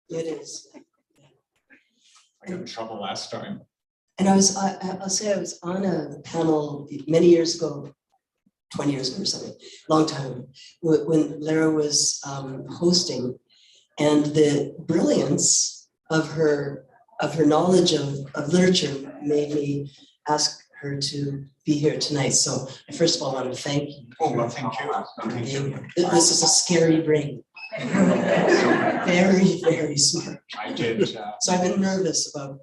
It is. I got in trouble last time. And I'll say I was on a panel many years ago, 20 years ago or something, long time, when Lara was hosting, and the brilliance of her knowledge of literature made me ask her to be here tonight. So I first of all want to thank you. Oh, well, thank you. Thank you. This is a scary brain. Very, very smart. I did. So I've been nervous about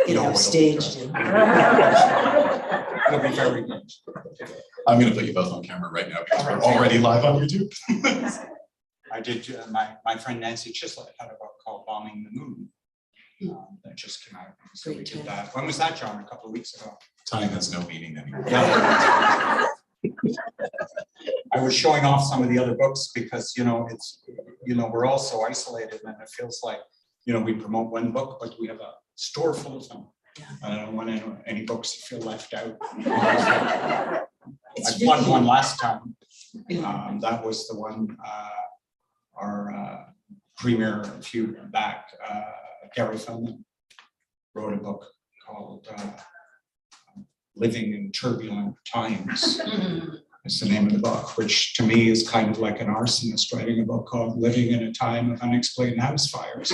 getting No, upstaged. it'll be very good. I'm going to put you both on camera right now because we're already live on YouTube. I did. My friend Nancy Chislett had a book called Bombing the Moon that just came out. So we did that. When was that, John? A couple of weeks ago. Time has no meaning anymore. I was showing off some of the other books because, we're all so isolated and it feels like, we promote one book, but we have a store full of them. Yeah. I don't want any books to feel left out. I It's won really- one last time. That was the one, our premier a few back, Gary Feldman, wrote a book called Living in Turbulent Times. It's the name of the book, which to me is kind of like an arsonist writing a book called Living in a Time of Unexplained House Fires.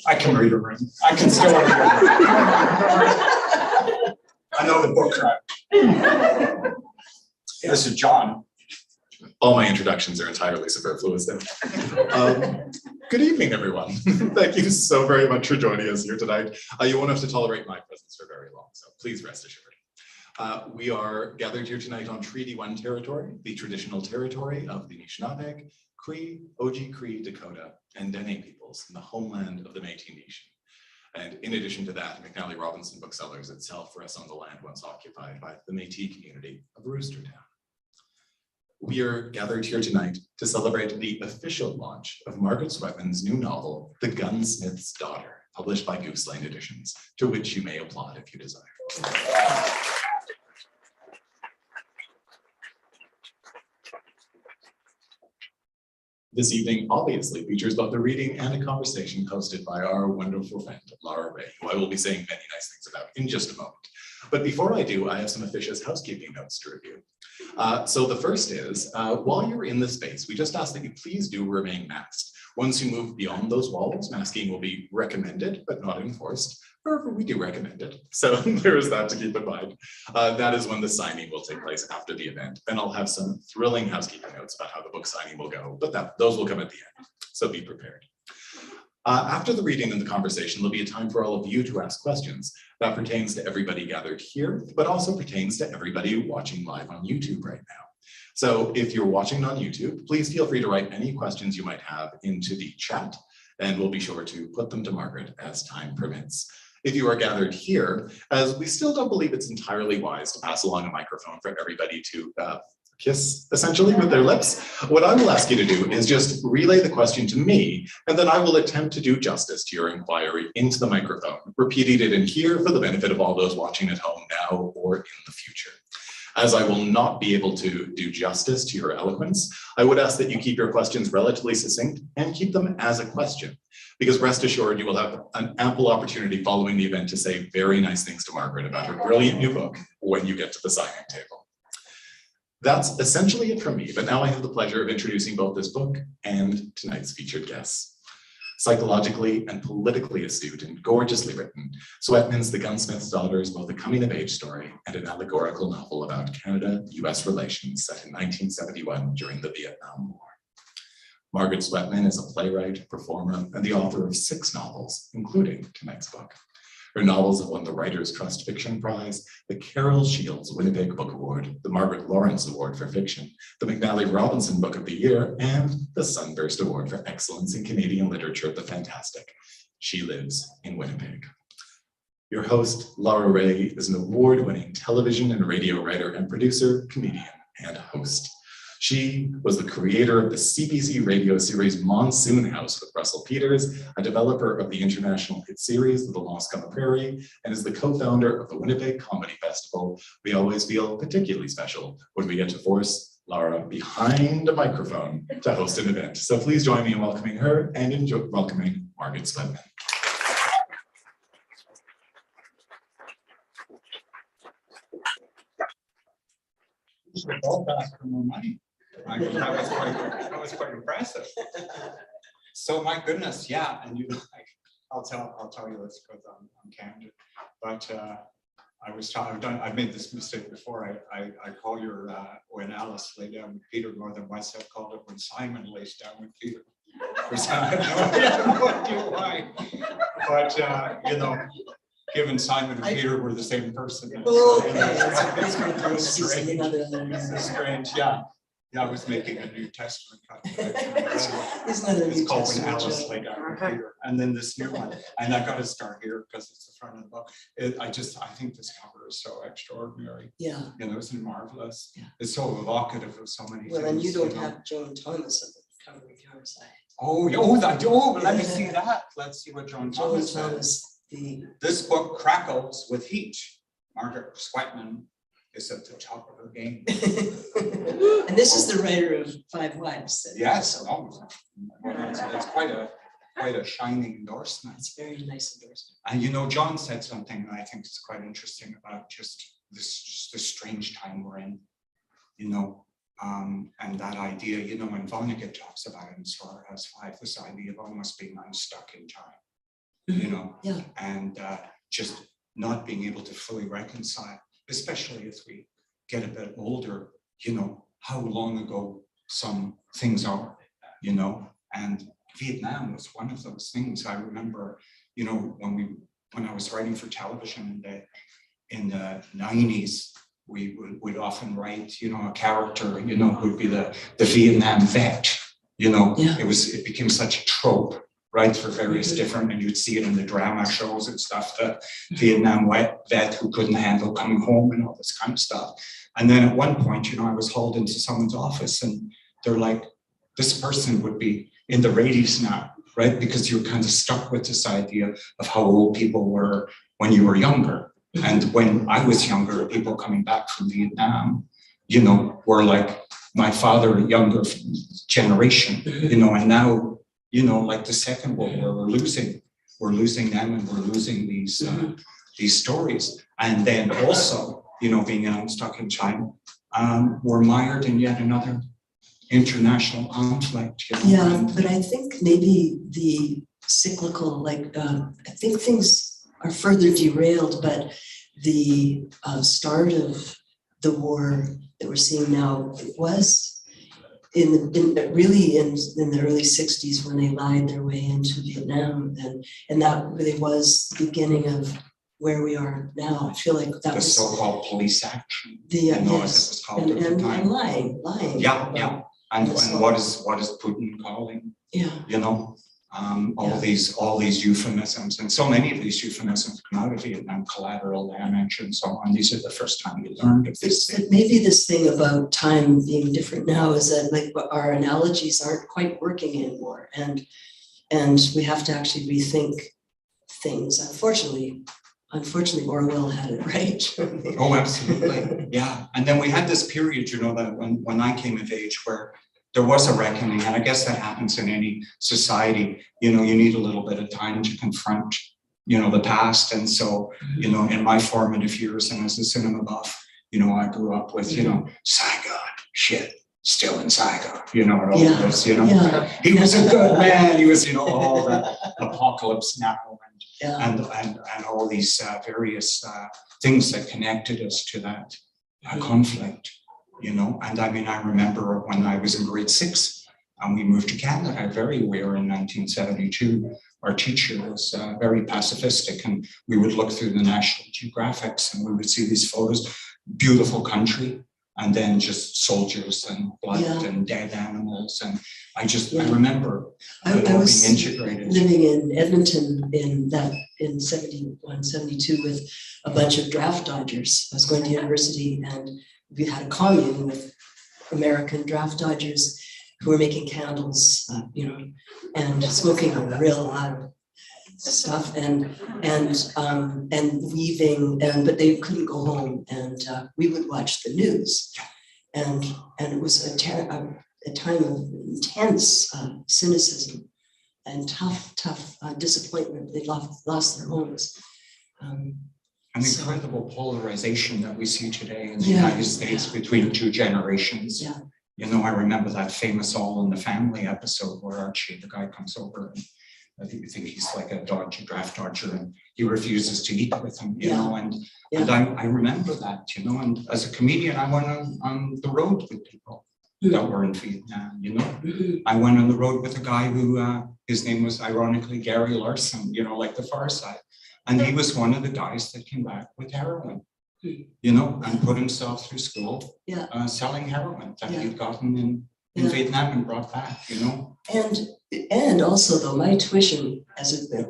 I can read a room. I can still read a room. I know the book right. This is John. All my introductions are entirely superfluous then. Good evening, everyone. Thank you so very much for joining us here tonight. You won't have to tolerate my presence for very long, so please rest assured. We are gathered here tonight on Treaty 1 territory, the traditional territory of the Anishinaabe, Cree, Oji-Cree, Dakota, and Dene peoples in the homeland of the Métis Nation. And in addition to that, McNally Robinson Booksellers itself rests on the land once occupied by the Métis community of Roostertown. We are gathered here tonight to celebrate the official launch of Margaret Sweatman's new novel, The Gunsmith's Daughter, published by Goose Lane Editions, to which you may applaud if you desire. This evening obviously features both a reading and a conversation hosted by our wonderful friend, Lara Rae, who I will be saying many nice things about in just a moment. But before I do, I have some officious housekeeping notes to review. So the first is, while you're in the space, we just ask that you please do remain masked. Once you move beyond those walls, masking will be recommended, but not enforced. However, we do recommend it. So there is that to keep in mind. That is when the signing will take place after the event. And I'll have some thrilling housekeeping notes about how the book signing will go, but those will come at the end. So be prepared. After the reading and the conversation, there'll be a time for all of you to ask questions. That pertains to everybody gathered here, but also pertains to everybody watching live on YouTube right now. So if you're watching on YouTube, please feel free to write any questions you might have into the chat, and we'll be sure to put them to Margaret as time permits. If you are gathered here, as we still don't believe it's entirely wise to pass along a microphone for everybody to kiss, essentially, with their lips, what I will ask you to do is just relay the question to me, and then I will attempt to do justice to your inquiry into the microphone, repeating it in here for the benefit of all those watching at home now or in the future. As I will not be able to do justice to your eloquence, I would ask that you keep your questions relatively succinct and keep them as a question, because rest assured you will have an ample opportunity following the event to say very nice things to Margaret about her brilliant new book when you get to the signing table. That's essentially it from me, but now I have the pleasure of introducing both this book and tonight's featured guests. Psychologically and politically astute and gorgeously written, Sweatman's The Gunsmith's Daughter is both a coming-of-age story and an allegorical novel about Canada-US relations set in 1971 during the Vietnam War. Margaret Sweatman is a playwright, performer, and the author of 6 novels, including tonight's book. Her novels have won the Writers' Trust Fiction Prize, the Carol Shields Winnipeg Book Award, the Margaret Lawrence Award for Fiction, the McNally Robinson Book of the Year, and the Sunburst Award for Excellence in Canadian Literature at the Fantastic. She lives in Winnipeg. Your host, Lara Rae, is an award-winning television and radio writer and producer, comedian, and host. She was the creator of the CBC radio series Monsoon House with Russell Peters, a developer of the international hit series The Lost on the Prairie, and is the co-founder of the Winnipeg Comedy Festival. We always feel particularly special when we get to force Lara behind a microphone to host an event. So please join me in welcoming her and welcoming Margaret Sweatman. All back for more money. That was quite impressive. So my goodness, yeah, and you know, I'll tell you this because I'm candid, but I've made this mistake before. I call your when Alice lay down with Peter more than once. I've called it when Simon lays down with Peter. I have no idea why, but you know, given Simon and Peter were the same person. It's strange, yeah. Yeah, I was making a New Testament cut. It's called When Alice Lay Down with Peter. And then this new one, and I got to start here because it's the front of the book. I think this cover is so extraordinary. Yeah. You know, isn't it marvelous? Yeah. It's so evocative of so many things. Well, and you don't know. have Joan Thomas on the cover of your side. But let me see that. Let's see what Joan Thomas says. This book crackles with heat. Margaret Sweatman is at the top of her game. And this is the writer of Five Wives. Yes, well, it's quite a shining endorsement. It's a very nice endorsement. And you know, John said something that I think is quite interesting about just this strange time we're in, you know, and that idea, you know, when Vonnegut talks about it in Slaughterhouse Five, this idea of almost being unstuck in time, you know, yeah, and just not being able to fully reconcile, especially as we get a bit older, you know, how long ago some things are, you know, and Vietnam was one of those things. I remember, you know, when I was writing for television in the 90s, we would often write, you know, a character, you know, who'd be the Vietnam vet, you know, yeah. It became such a trope, right, for various different, and you'd see it in the drama shows and stuff, the Vietnam vet who couldn't handle coming home and all this kind of stuff. And then at one point, you know, I was hauled into someone's office and they're like, this person would be in their 80s now, right? Because you're kind of stuck with this idea of how old people were when you were younger. And when I was younger, people coming back from Vietnam, you know, were like my father, younger generation, you know, and now, you know, like the Second World War, we're losing them, and we're losing these stories. And then also, you know, being unstuck in China, we're mired in yet another international conflict. You know? Yeah, but I think maybe the cyclical, like, I think things are further derailed, but the start of the war that we're seeing now, it was really in the early 60s when they lied their way into Vietnam, and that really was the beginning of where we are now. I feel like that the was so-called police action. yes, as it was called at the and time. lying. Yeah. And what is Putin calling? Yeah. You know, all these euphemisms, and so many of these euphemisms come out of Vietnam, collateral damage and so on. These are the first time we learned of this thing. Maybe this thing about time being different now is that, like, our analogies aren't quite working anymore, and we have to actually rethink things. Unfortunately, Orwell had it right. Oh, absolutely. Yeah. And then we had this period, you know, that when I came of age where there was a reckoning, and I guess that happens in any society, you know, you need a little bit of time to confront, you know, the past. And so, you know, in my formative years and as a cinema buff, you know, I grew up with, you know, Saigon, shit, still in Saigon, you know, and all this, you know. Yeah. He was a good man. He was, you know, all the apocalypse now and all these various things that connected us to that conflict, you know. And I mean, I remember when I was in grade 6 and we moved to Canada, we were in 1972. Our teacher was very pacifistic, and we would look through the National Geographics and we would see these photos, beautiful country, and then just soldiers and blood and dead animals. And I remember I was being integrated. Living in Edmonton in 71, 72 with a bunch of draft dodgers. I was going to university, and we had a commune with American draft dodgers who were making candles, you know, and smoking a real lot of stuff and weaving, but they couldn't go home, and we would watch the news. and it was a time of intense cynicism and tough disappointment. They lost their homes. An incredible polarization that we see today in the Yeah, United States between two generations. Yeah. You know, I remember that famous All in the Family episode where Archie, the guy, comes over and I think he's like a draft dodger, and he refuses to eat with him, you know, and I remember that, you know, and as a comedian, I went on the road with people that were in Vietnam, you know. I went on the road with a guy who, his name was ironically Gary Larson, you know, like The Far Side. And he was one of the guys that came back with heroin, you know, and put himself through school selling heroin that he'd gotten in Vietnam and brought back, you know. And also, though, my tuition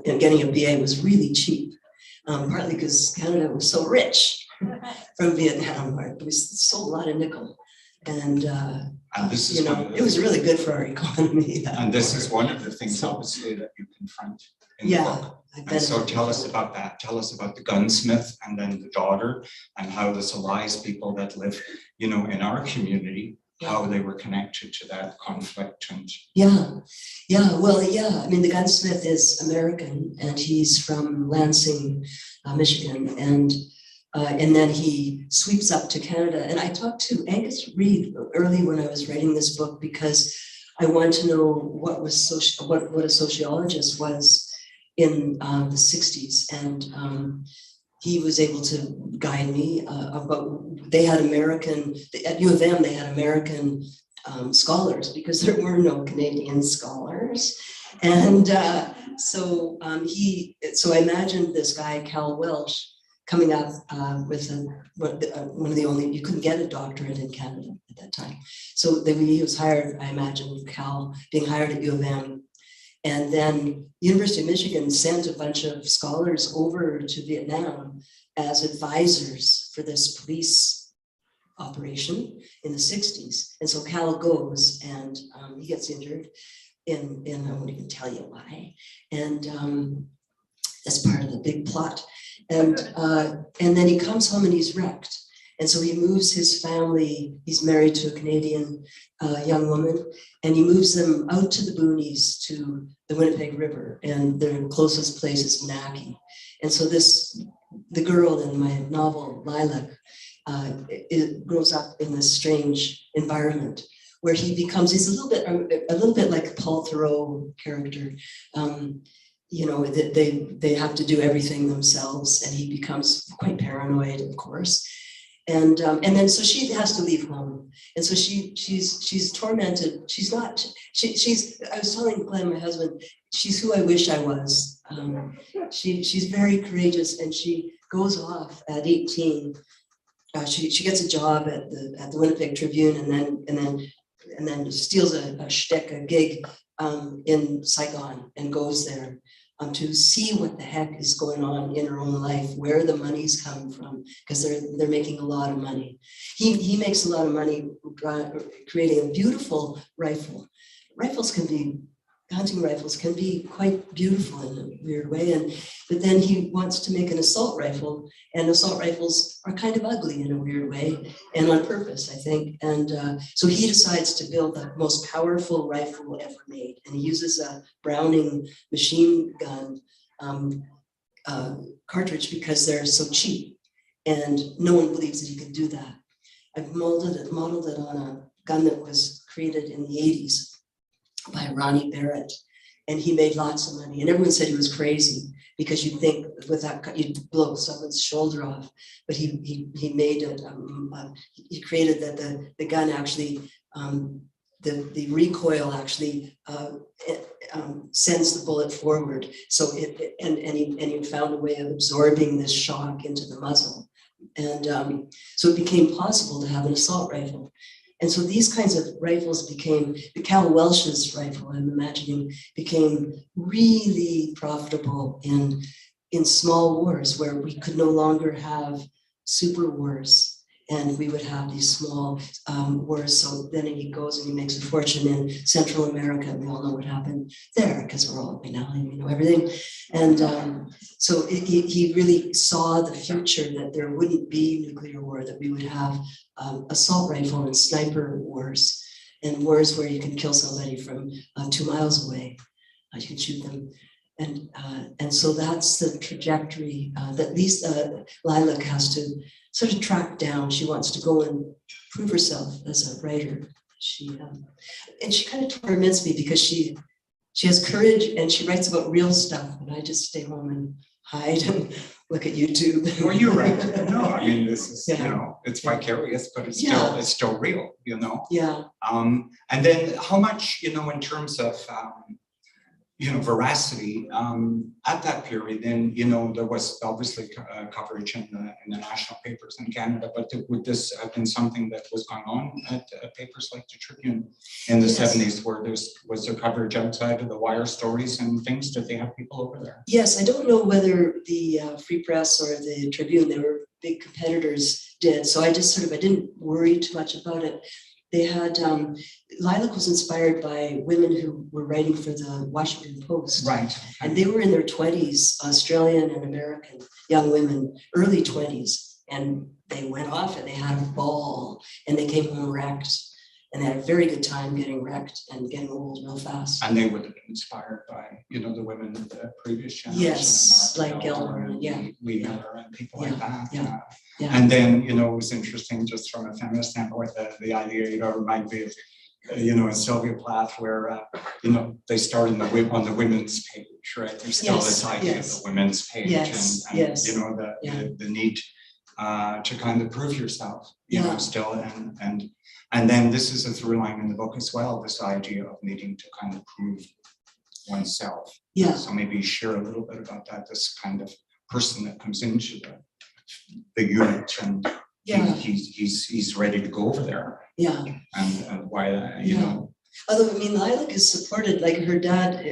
in getting a BA was really cheap, partly because Canada was so rich from Vietnam, where we sold a lot of nickel. And this is, you know, it was really good for our economy. And this is one of the things, obviously, that you confront in the book. And so tell us about that. Tell us about the gunsmith and then the daughter and how this allies people that live, you know, in our community, how they were connected to that conflict. And I mean, the gunsmith is American and he's from Lansing, Michigan, and then he sweeps up to Canada. And I talked to Angus Reid early when I was writing this book because I wanted to know what a sociologist was in the 60s, and he was able to guide me about. They had at U of M. They had American scholars because there were no Canadian scholars, and so I imagined this guy Cal Welsh coming up with one of the only, you couldn't get a doctorate in Canada at that time. So he was hired, I imagine Cal being hired at U of M. And then University of Michigan sent a bunch of scholars over to Vietnam as advisors for this police operation in the 60s. And so Cal goes and he gets injured in I won't even tell you why. And that's part of the big plot. And then he comes home and he's wrecked. And so he moves his family, he's married to a Canadian young woman, and he moves them out to the boonies to the Winnipeg River, and their closest place is Naki. And so the girl in my novel, Lilac, it grows up in this strange environment where he's a little bit like a Paul Theroux character. You know, they have to do everything themselves, and he becomes quite paranoid, of course. And then so she has to leave home, and so she's tormented. I was telling Glenn, my husband, she's who I wish I was. She's very courageous, and she goes off at 18. She gets a job at the Winnipeg Tribune, and then steals a gig in Saigon and goes there to see what the heck is going on in her own life, where the money's coming from, because they're making a lot of money. He makes a lot of money creating a beautiful rifle. Hunting rifles can be quite beautiful in a weird way, but then he wants to make an assault rifle, and assault rifles are kind of ugly in a weird way, and on purpose, I think. And so he decides to build the most powerful rifle ever made, and he uses a Browning machine gun cartridge because they're so cheap, and no one believes that he could do that. I've modeled it on a gun that was created in the 80s by Ronnie Barrett, and he made lots of money, and everyone said he was crazy because you'd think with that you'd blow someone's shoulder off, but he made it. He created that the gun actually the recoil actually sends the bullet forward, so he found a way of absorbing this shock into the muzzle, and so it became possible to have an assault rifle. And so these kinds of rifles became, the Cal Welsh's rifle, I'm imagining, became really profitable in small wars where we could no longer have super wars. And we would have these small wars. So then he goes and he makes a fortune in Central America. We all know what happened there because we're all Benali, we know everything. And so he really saw the future, that there wouldn't be nuclear war, that we would have assault rifle and sniper wars, and wars where you can kill somebody from 2 miles away. You can shoot them. And so that's the trajectory that Lilac has to sort of track down. She wants to go and prove herself as a writer. And she kind of torments me because she has courage and she writes about real stuff, and I just stay home and hide and look at YouTube. Well, you're right. No, I mean, this is, it's vicarious, but it's still real, Yeah. And then how much, in terms of, veracity, at that period, then, there was obviously coverage in the national papers in Canada, but would this have been something that was going on at papers like the Tribune in the 70s, where was there coverage outside of the wire stories and things? Did they have people over there? Yes, I don't know whether the Free Press or the Tribune, they were big competitors, did. So I didn't worry too much about it. They had, Lilac was inspired by women who were writing for the Washington Post. Right. And they were in their 20s, Australian and American young women, early 20s. And they went off and they had a ball and they came home wrecked. And they had a very good time getting wrecked and getting old real fast. And they would have been inspired by, the women of the previous generation. Yes, like Gilmer, and Lee Miller and people like that. Yeah. And then, it was interesting just from a feminist standpoint, the idea, reminded me of, in Sylvia Plath, where, they start on the women's page, right? There's still this idea of the women's page and the need to kind of prove yourself, still. And then this is a through line in the book as well, this idea of needing to kind of prove oneself. Yeah. So maybe share a little bit about that, this kind of person that comes into the unit and he's ready to go over there. Yeah. And why, Although, Lilac is supported, like her dad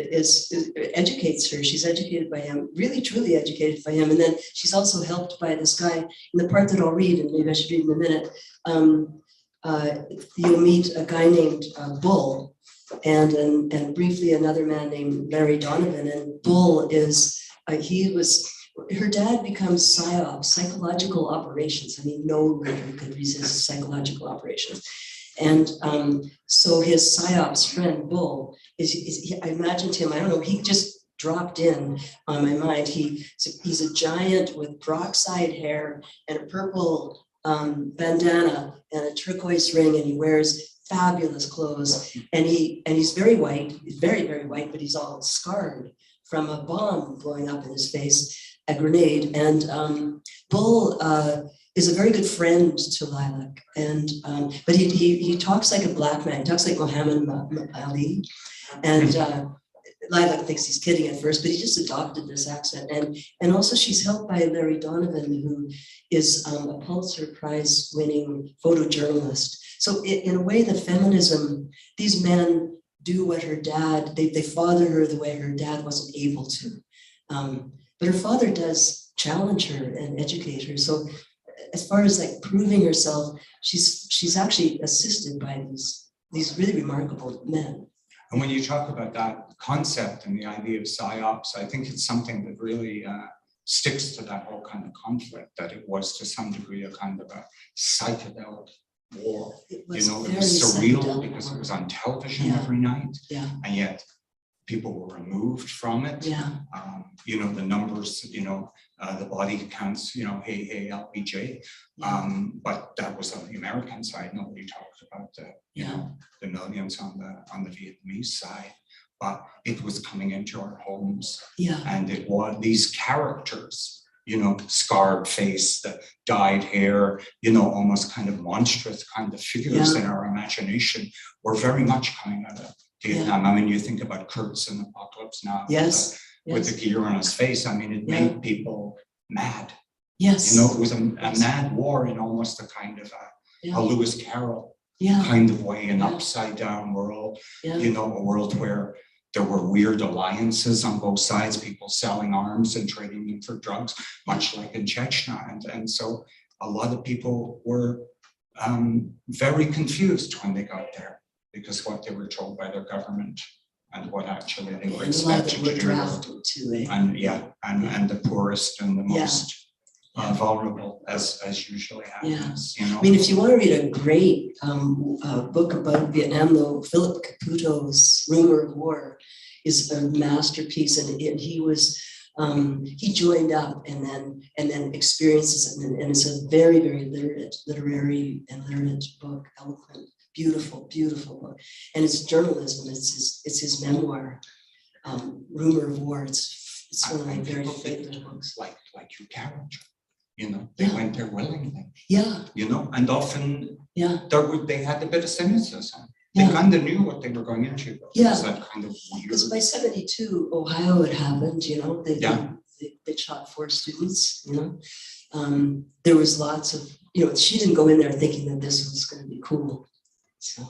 educates her. She's educated by him, really truly educated by him. And then she's also helped by this guy in the part that I'll read, and maybe I should read in a minute. You'll meet a guy named Bull and briefly another man named Larry Donovan. And Bull is, her dad becomes PSYOP, psychological operations. No writer could resist psychological operations. And so his PSYOP's friend, Bull, I imagined him, I don't know, he just dropped in on my mind. He's a giant with peroxide hair and a purple bandana and a turquoise ring, and he wears fabulous clothes. And he's very white, very, very white, but he's all scarred from a bomb blowing up in his face, a grenade. And Bull is a very good friend to Lilac, and but he talks like a black man. He talks like Muhammad Ali, and Lilac thinks he's kidding at first, but he just adopted this accent. And also she's helped by Larry Donovan, who is a Pulitzer Prize winning photojournalist. So in a way, the feminism, these men do what her dad, they father her the way her dad wasn't able to. But her father does challenge her and educate her. So as far as like proving herself, she's actually assisted by these really remarkable men. And when you talk about that concept and the idea of PSYOPs, I think it's something that really sticks to that whole kind of conflict, that it was to some degree a kind of a psychedelic war. It was surreal because it was on television every night, and yet people were removed from it. The numbers, the body counts, hey, LBJ. But that was on the American side. Nobody talked about the millions on the Vietnamese side. But it was coming into our homes. And it was these characters, scarred face, the dyed hair, almost kind of monstrous kind of figures in our imagination were very much coming out of Vietnam. I mean, you think about Kurtz in Apocalypse Now with the gear on his face. I mean, it made people mad. It was a mad war in almost a kind of a Lewis Carroll kind of way, an upside down world, a world where there were weird alliances on both sides, people selling arms and trading them for drugs, much like in Chechnya. And so a lot of people were very confused when they got there because what they were told by their government and what actually they were And a lot of expected them were to do. drafted too, eh? And yeah, and the poorest and the Yeah. most vulnerable, as usually happens, you know. I mean, if you want to read a great book about Vietnam, though, Philip Caputo's Rumor of War is a masterpiece, and he was he joined up and then experiences it, and it's a very, very literary and literate book, eloquent, beautiful, beautiful book, and it's journalism. It's his memoir, Rumor of War. It's one of my very favorite books. Like your carriage. You know, they went there willingly. Yeah. You know, and often they had a bit of cynicism. They Yeah. kind of knew what they were going into. Yeah. It was that kind of weird. Because by 72, Ohio had happened, you know, they shot 4 students, you know. There was lots of, you know, she didn't go in there thinking that this was going to be cool. So.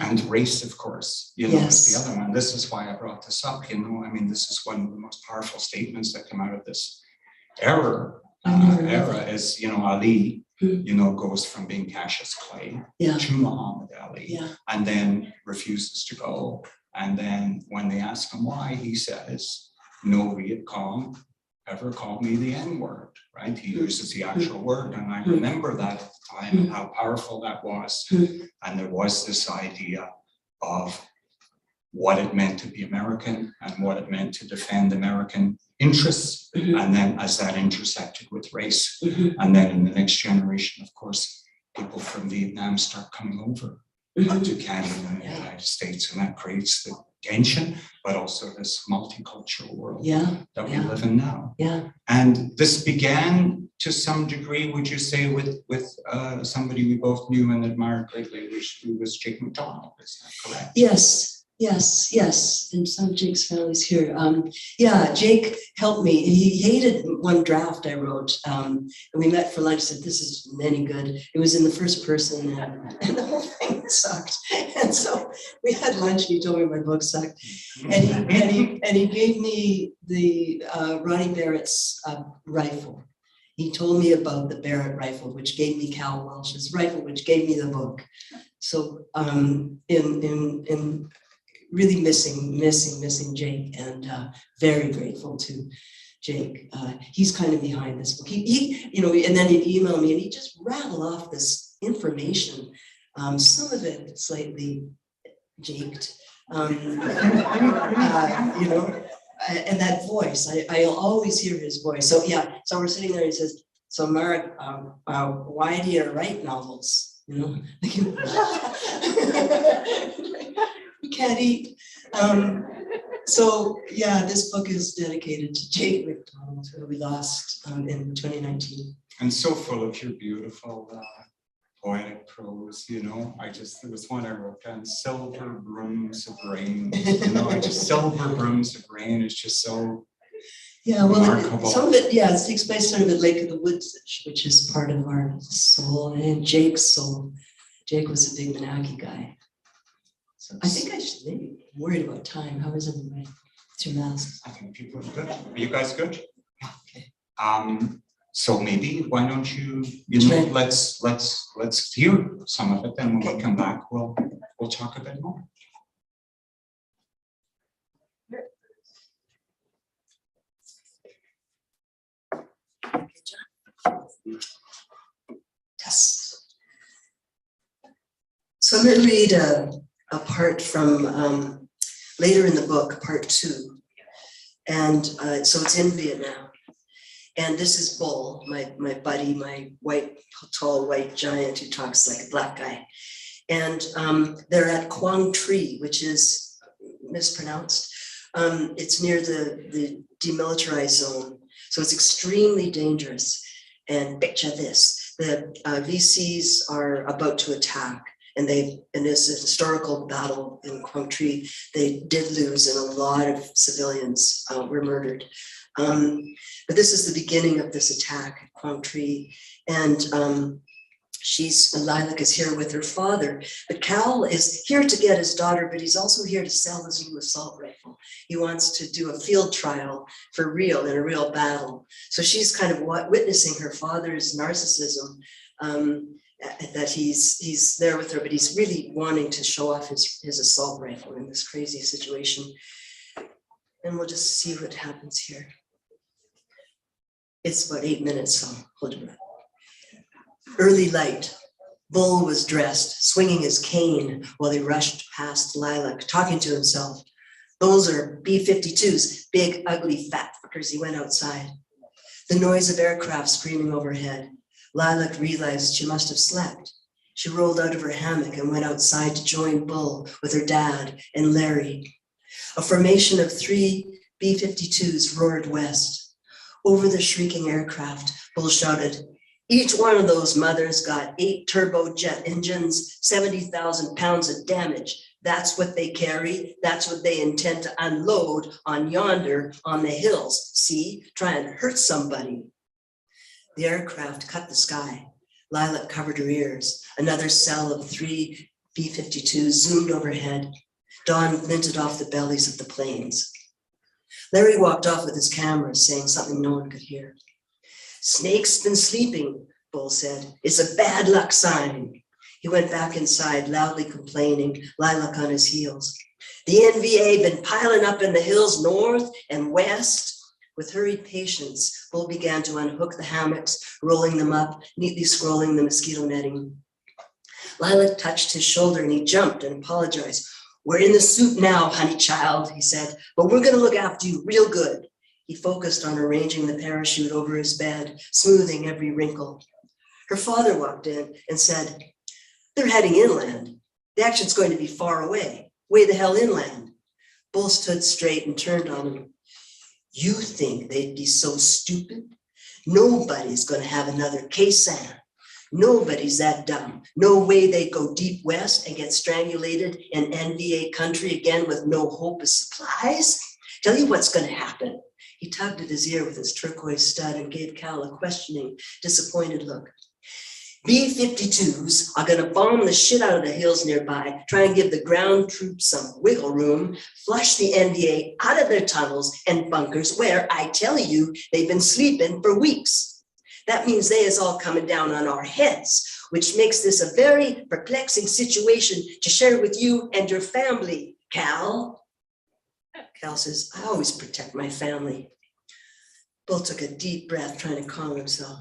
And race, of course, you know, Yes. is the other one. This is why I brought this up, you know. I mean, this is one of the most powerful statements that come out of this era is, you know, Ali, you know, goes from being Cassius Clay to Muhammad Ali, and then refuses to go. And then when they ask him why, he says, no Viet Cong ever called me the N-word, right? He uses the actual word, and I remember that at the time and how powerful that was. And there was this idea of what it meant to be American and what it meant to defend American interests. And then as that intersected with race, and then in the next generation, of course, people from Vietnam start coming over to Canada and the United States, and that creates the tension, but also this multicultural world that we live in now. And this began to some degree, would you say, with somebody we both knew and admired greatly, who was Jake McDonald, is that correct? Yes. And some of Jake's family's here. Jake helped me. He hated one draft I wrote. And we met for lunch, said, this isn't any good. It was in the first person and the whole thing sucked. And so we had lunch and he told me my book sucked. And he gave me the Ronnie Barrett's rifle. He told me about the Barrett rifle, which gave me Cal Welch's rifle, which gave me the book. So in really missing Jake, and very grateful to Jake. He's kind of behind this book. He you know, and then he'd email me and he just rattle off this information. Some of it slightly jaked, you know, and that voice, I'll always hear his voice. So so we're sitting there and he says, so Mark, why do you write novels? You know, we can't eat. So this book is dedicated to Jake McDonald, who we lost in 2019. And so full of your beautiful poetic prose, you know. There was one I wrote down, silver brooms of rain, you know, silver brooms of rain is just so remarkable. Some of it, it takes place sort of at Lake of the Woods, which is part of our soul and Jake's soul. Jake was a big Menaki guy. So I think I should maybe worried about time. How is everybody? It's your mask. I think people are good. Are you guys good? Okay. So maybe why don't you know, let's hear some of it, then when we come back we'll talk a bit more. Test. So I'm going to read a part from later in the book, part 2. And so it's in Vietnam. And this is Bull, my buddy, my tall white giant who talks like a black guy. And they're at Quang Tri, which is mispronounced. It's near the demilitarized zone. So it's extremely dangerous. And picture this, the VCs are about to attack. And in this historical battle in Quang Tri, they did lose, and a lot of civilians were murdered. But this is the beginning of this attack at Quang Tri. And Lilac is here with her father, but Cal is here to get his daughter, but he's also here to sell his new assault rifle. He wants to do a field trial for real, in a real battle. So she's kind of witnessing her father's narcissism, that he's there with her, but he's really wanting to show off his assault rifle in this crazy situation. And we'll just see what happens here. It's about 8 minutes, so hold your breath. Early light. Bull was dressed, swinging his cane while he rushed past Lilac, talking to himself. Those are B-52s, big, ugly, fat fuckers. He went outside. The noise of aircraft screaming overhead. Lilac realized she must have slept. She rolled out of her hammock and went outside to join Bull with her dad and Larry. A formation of 3 B-52s roared west. Over the shrieking aircraft, Bull shouted, "Each one of those mothers got 8 turbojet engines, 70,000 pounds of damage. That's what they carry. That's what they intend to unload on yonder on the hills. See, try and hurt somebody." The aircraft cut the sky. Lilac covered her ears. Another cell of 3 B-52s zoomed overhead. Dawn glinted off the bellies of the planes. Larry walked off with his camera, saying something no one could hear. "Snake's been sleeping," Bull said. "It's a bad luck sign." He went back inside, loudly complaining, Lilac on his heels. "The NVA been piling up in the hills north and west." With hurried patience, Bull began to unhook the hammocks, rolling them up, neatly scrolling the mosquito netting. Lilac touched his shoulder and he jumped and apologized. "We're in the soup now, honey child," he said, "but we're gonna look after you real good." He focused on arranging the parachute over his bed, smoothing every wrinkle. Her father walked in and said, "They're heading inland. The action's going to be far away. Way the hell inland." Bull stood straight and turned on him. "You think they'd be so stupid? Nobody's going to have another Khe-Sanh. Nobody's that dumb. No way they go deep west and get strangulated in NVA country again with no hope of supplies. Tell you what's going to happen." He tugged at his ear with his turquoise stud and gave Cal a questioning, disappointed look. "B-52s are going to bomb the shit out of the hills nearby, try and give the ground troops some wiggle room, flush the NVA out of their tunnels and bunkers where, I tell you, they've been sleeping for weeks. That means they is all coming down on our heads, which makes this a very perplexing situation to share with you and your family, Cal." Cal says, "I always protect my family." Bull took a deep breath, trying to calm himself.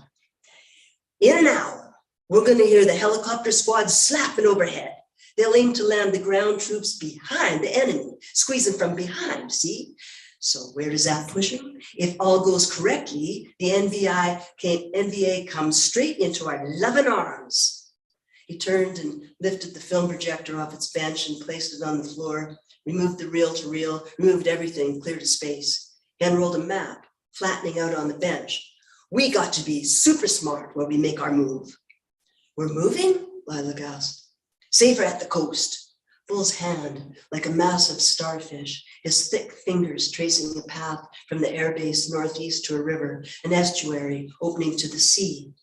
"In an hour, we're going to hear the helicopter squad slapping overhead. They'll aim to land the ground troops behind the enemy, squeezing from behind, see? So where does that push them? If all goes correctly, the NVA comes straight into our loving arms." He turned and lifted the film projector off its bench and placed it on the floor, removed the reel-to-reel, removed everything, cleared a space. He unrolled a map, flattening out on the bench. "We got to be super smart when we make our move." "We're moving?" Lilac asked. "Safer at the coast." Bull's hand, like a massive starfish, his thick fingers tracing a path from the airbase northeast to a river, an estuary opening to the sea.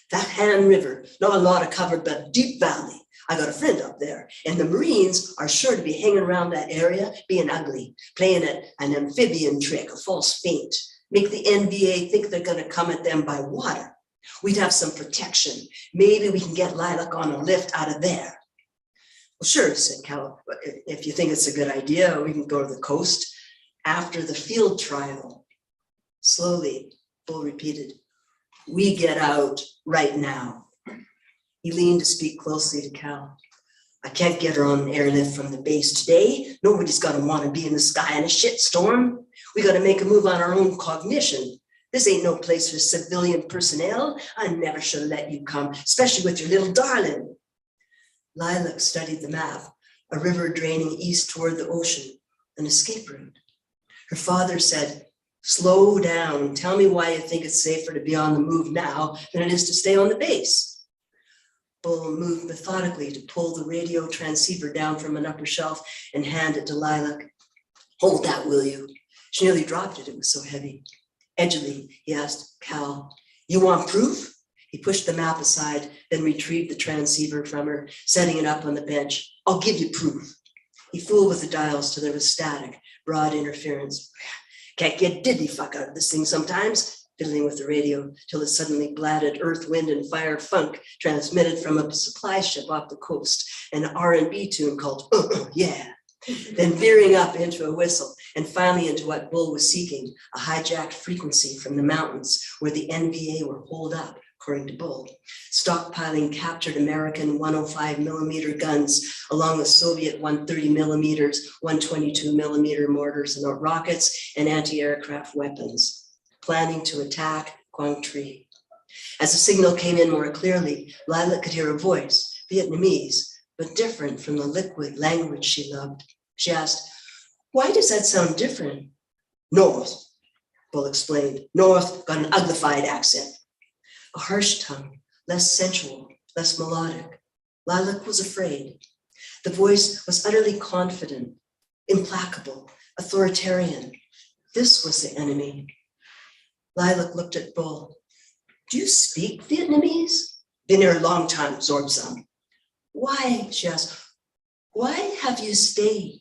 "That Han River, not a lot of cover, but a deep valley. I got a friend up there, and the Marines are sure to be hanging around that area, being ugly, playing an amphibian trick, a false feint, make the NVA think they're going to come at them by water. We'd have some protection. Maybe we can get Lilac on a lift out of there." "Well, sure," said Cal. "If you think it's a good idea, we can go to the coast after the field trial." Slowly, Bull repeated, "We get out right now." He leaned to speak closely to Cal. "I can't get her on an airlift from the base today. Nobody's going to want to be in the sky in a shitstorm. We got to make a move on our own cognition. This ain't no place for civilian personnel. I never should let you come, especially with your little darling." Lilac studied the map, a river draining east toward the ocean, an escape route. Her father said, "Slow down. Tell me why you think it's safer to be on the move now than it is to stay on the base." Bull moved methodically to pull the radio transceiver down from an upper shelf and hand it to Lilac. "Hold that, will you?" She nearly dropped it. It was so heavy. Edgily, he asked, "Cal, you want proof? He pushed the map aside, then retrieved the transceiver from her, setting it up on the bench. I'll give you proof. He fooled with the dials till there was static, broad interference. Can't get diddly fuck out of this thing sometimes, fiddling with the radio till it suddenly blatted earth, wind, and fire funk transmitted from a supply ship off the coast, an R&B tune called Yeah. Then veering up into a whistle, and finally into what Bull was seeking, a hijacked frequency from the mountains where the NVA were holed up, according to Bull, stockpiling captured American 105 millimeter guns along with Soviet 130 millimeters, 122 millimeter mortars and rockets and anti-aircraft weapons, planning to attack Quang Tri. As the signal came in more clearly, Lila could hear a voice, Vietnamese, but different from the liquid language she loved. She asked, why does that sound different? North, Bull explained. North got an uglified accent. A harsh tongue, less sensual, less melodic. Lilac was afraid. The voice was utterly confident, implacable, authoritarian. This was the enemy. Lilac looked at Bull. Do you speak Vietnamese? Been here a long time, Zorbsam. Why, she asked, why have you stayed?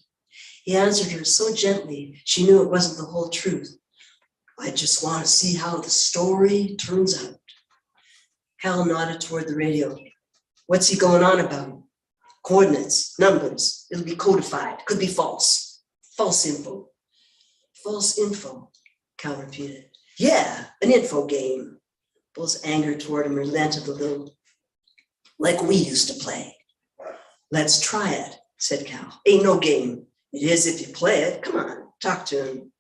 He answered her so gently, she knew it wasn't the whole truth. I just want to see how the story turns out. Cal nodded toward the radio. What's he going on about? Coordinates, numbers, it'll be codified, could be false. False info. False info, Cal repeated. Yeah, an info game. Bull's anger toward him relented a little. Like we used to play. Let's try it, said Cal. Ain't no game. It is if you play it. Come on, talk to him.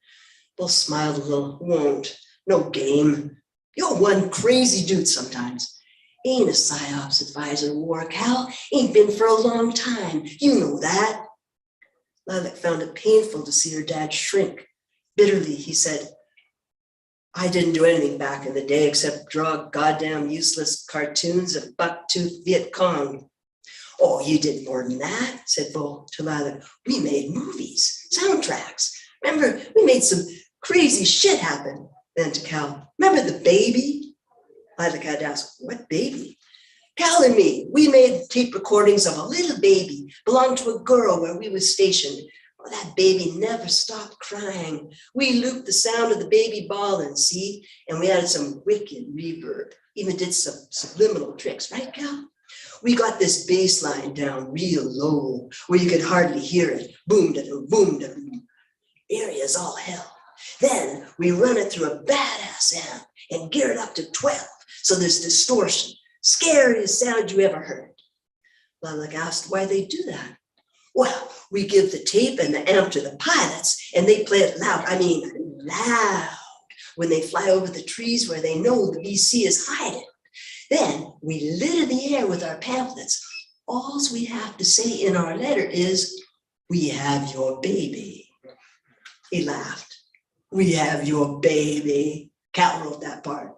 Bull smiled a little. Won't. No game. You're one crazy dude sometimes. Ain't a PSYOPs advisor war, Cal. Ain't been for a long time. You know that. Lilac found it painful to see her dad shrink. Bitterly, he said, I didn't do anything back in the day except draw goddamn useless cartoons of buck-toothed Viet Cong. Oh, you did more than that, said Bull to Lilac. We made movies, soundtracks. Remember, we made some crazy shit happen. Then to Cal, remember the baby? Lilac had asked, what baby? Cal and me, we made tape recordings of a little baby, belonged to a girl where we was stationed. Oh, that baby never stopped crying. We looped the sound of the baby bawling, see? And we added some wicked reverb, even did some subliminal tricks, right, Cal? We got this bass line down real low, where you could hardly hear it. Boom-da-doo, boom-da-doo. Eerie as all hell. Then we run it through a badass amp and gear it up to 12, so there's distortion. Scariest sound you ever heard. Lilac asked why they do that. Well, we give the tape and the amp to the pilots, and they play it loud. I mean, loud, when they fly over the trees where they know the VC is hiding. Then we litter the air with our pamphlets. All we have to say in our letter is, we have your baby. He laughed. We have your baby. Cal wrote that part.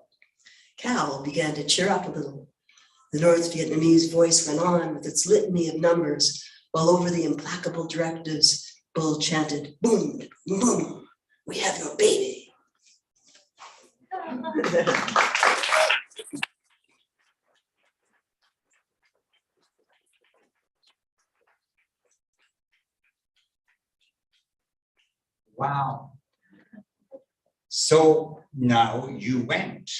Cal began to cheer up a little. The North Vietnamese voice went on with its litany of numbers, while over the implacable directives, Bull chanted, boom, boom, we have your baby. Wow. So now you went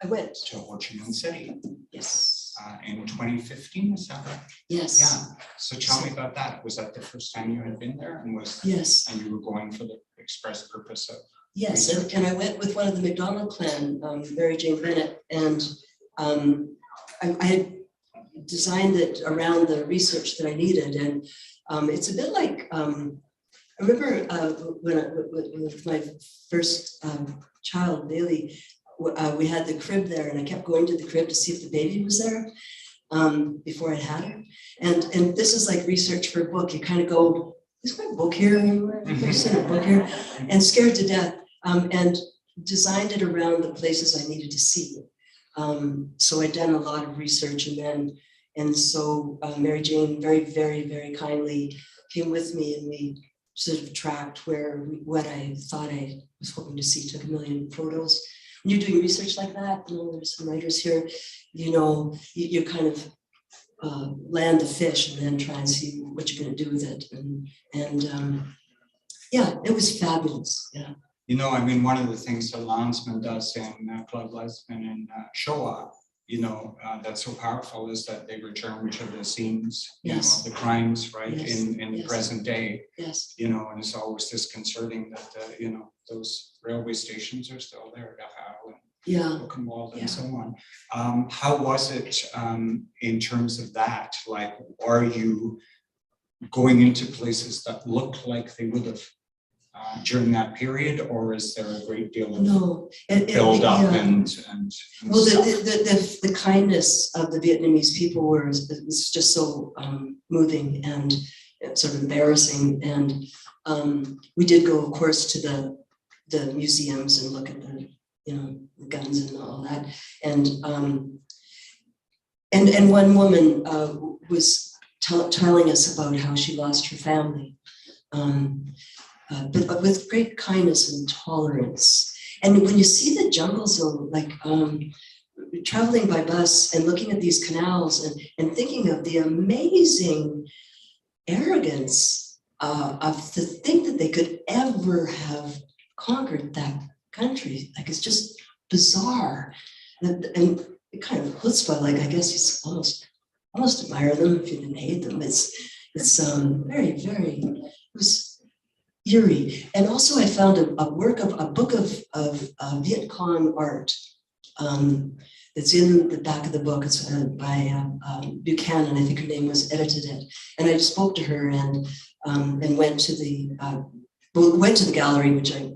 I went. to Ho Chi Minh City Yes. in 2015, is that right? Yes. Yeah. So tell me about that. Was that the first time you had been there, and Yes. and you were going for the express purpose of? Yes, and I went with one of the McDonald clan, Mary Jane Bennett, and I had designed it around the research that I needed, and it's a bit like I remember with my first child, Bailey, we had the crib there, and I kept going to the crib to see if the baby was there before I had her. And this is like research for a book. You kind of go, is my book here anywhere? Have you seen a book here? And scared to death, and designed it around the places I needed to see. So I'd done a lot of research, and so Mary Jane very, very, very kindly came with me, and we sort of tracked what I thought I was hoping to see, took 1 million photos. you're doing research like that, you know, there's some writers here, you know, you kind of land the fish and then try and see what you're going to do with it. And yeah, it was fabulous. Yeah. You know, I mean, one of the things that Landsman does in Claude Landsman in Shoah, you know, that's so powerful is that they return to the scenes, you know, of the crimes, right, in the present day. Yes. You know, and it's always disconcerting that, you know, those railway stations are still there, Dachau and Buchenwald and so on. How was it in terms of that? Like, are you going into places that look like they would have during that period, or is there a great deal of build up and well, stuff? the kindness of the Vietnamese people was just so moving and sort of embarrassing. And we did go, of course, to the museums and look at the, you know, the guns and all that. And one woman was telling us about how she lost her family. But with great kindness and tolerance. And when you see the jungle zone, like traveling by bus and looking at these canals and thinking of the amazing arrogance of to think that they could ever have conquered that country, like it's just bizarre. And it kind of chutzpah, like I guess you almost admire them if you didn't hate them. It's very, very, it was eerie. And also I found a book of Viet Cong art that's in the back of the book. It's by Buchanan, I think her name was, edited it. And I spoke to her and went to the gallery, which I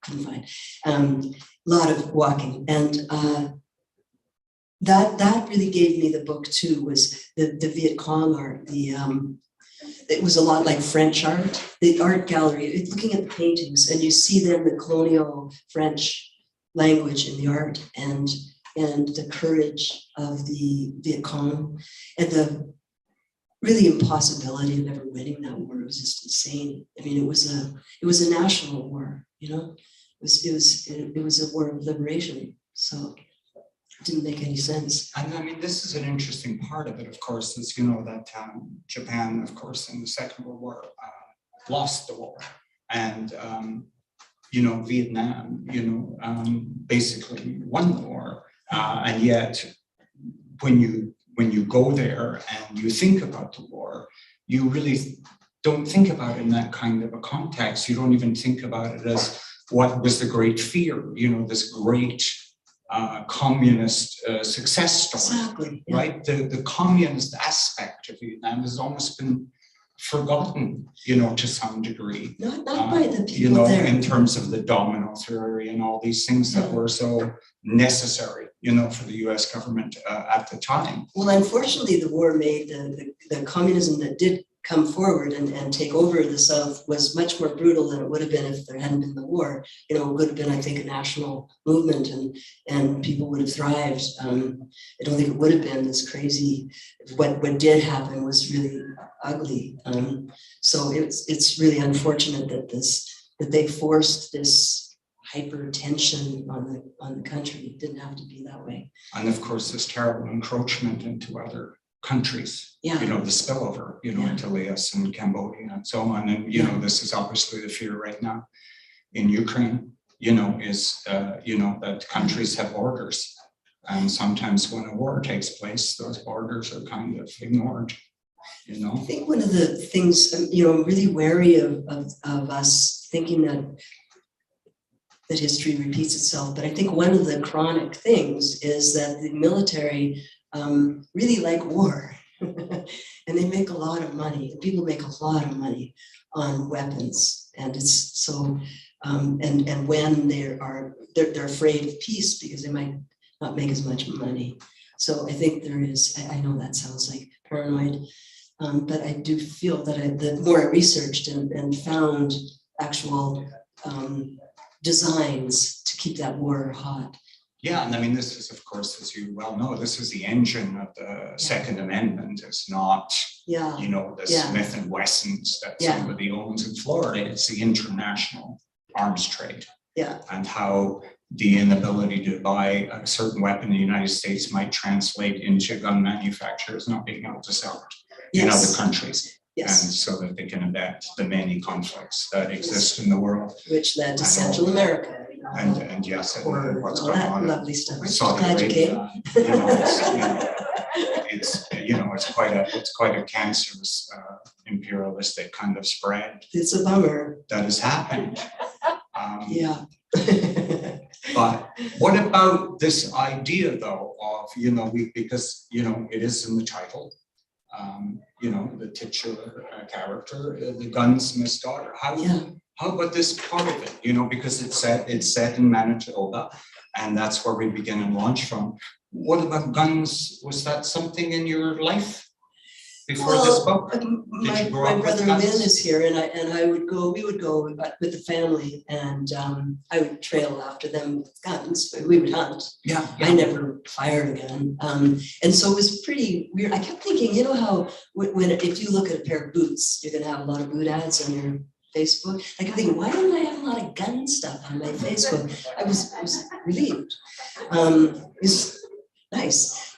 couldn't find. A lot of walking. And that really gave me the book too, was the Viet Cong art, it was a lot like French art, the art gallery, looking at the paintings, and you see then the colonial French language in the art and the courage of the Viet Cong and the really impossibility of ever winning that war. It was just insane. I mean, it was a national war, you know. It was a war of liberation. So it didn't make any sense. And I mean, this is an interesting part of it, of course, is, you know, that Japan, of course, in the Second World War, lost the war. And, you know, Vietnam, you know, basically won the war. And yet, when you go there and you think about the war, you really don't think about it in that kind of a context. You don't even think about it as what was the great fear, you know, this great communist success story. Exactly. Right? The communist aspect of Vietnam has almost been forgotten, you know, to some degree. Not by the people you know, there. in terms of the domino theory and all these things that were so necessary, you know, for the US government at the time. Well, unfortunately, the war made the communism that did come forward and take over the South was much more brutal than it would have been if there hadn't been the war. You know, it would have been, I think, a national movement and people would have thrived. I don't think it would have been this crazy. What did happen was really ugly. So it's really unfortunate that they forced this hypertension on the country. It didn't have to be that way. And of course, this terrible encroachment into other countries, you know, the spillover, you know, into Laos and Cambodia and so on. And, you know, this is obviously the fear right now in Ukraine, you know, is, you know, that countries have borders. And sometimes when a war takes place, those borders are kind of ignored, you know. I think one of the things, you know, I'm really wary of us thinking that history repeats itself. But I think one of the chronic things is that the military really like war and they make a lot of money. People make a lot of money on weapons, and it's so and when they're afraid of peace because they might not make as much money. So I think there is, I know that sounds like paranoid, but I do feel that the more I researched and found actual designs to keep that war hot. Yeah, and I mean, this is, of course, as you well know, this is the engine of the Second Amendment. It's not, you know, the Smith and Wessons that somebody owns in Florida. It's the international arms trade. Yeah. And how the inability to buy a certain weapon in the United States might translate into gun manufacturers not being able to sell it in other countries. Yes. And so that they can abet the many conflicts that exist in the world. Which led to Central America. And yes, and Or what's all going that on in lovely stuff. Saudi Glad you came. Arabia. It's quite a cancerous imperialistic kind of spread It's a bummer. that has happened. Yeah. But what about this idea though of, because, it is in the title, the titular character, the gunsmith's daughter. How about this part of it? Because it's set in Manitoba, and that's where we begin and launch from. What about guns? Was that something in your life before this book? My brother Win is here, and we would go with the family, and I would trail after them with guns, but we would hunt. Yeah. I never fired a gun. And so it was pretty weird. I kept thinking, how if you look at a pair of boots, you're gonna have a lot of boot ads on your Facebook. I kept thinking, why don't I have a lot of gun stuff on my Facebook? I was relieved. It's nice.